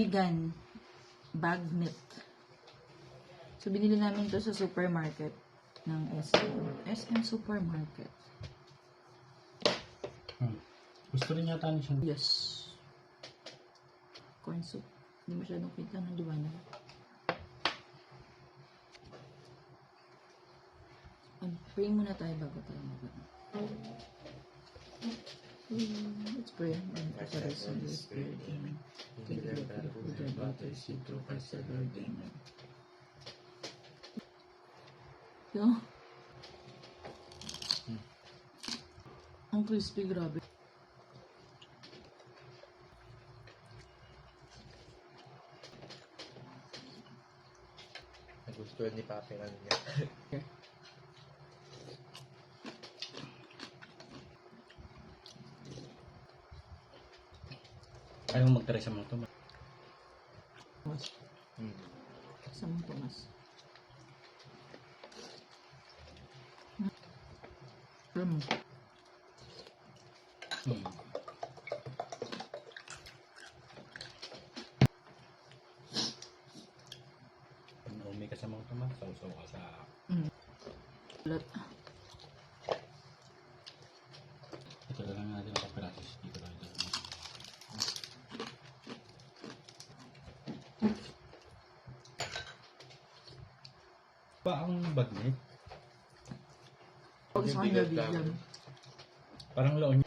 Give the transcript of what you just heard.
vegan bagnet. So, binili namin to sa supermarket ng SM Supermarket. Gusto rin yata niya siya. Yes. Corn soup. Hindi masyadong kita ng liwanag. Pray muna tayo bago tayo mag-ano. Let's pray. And to the rest of the Spirit. Amen. To the Lord, who died, water, seed, through Christ the Lord. Amen. So, ang crispy, grabe. Nagustuhan ni Papi ng niya. Ayaw mo magtry sa mga tomat. Sa mga Tomas. Pag naumi ka sa mga tomat, sausaw ka sa... Ulat. Ito na lang natin ang kapirasos dito lang dito. Pa ang bagnet? Pag sa kanya vegan. Parang laon.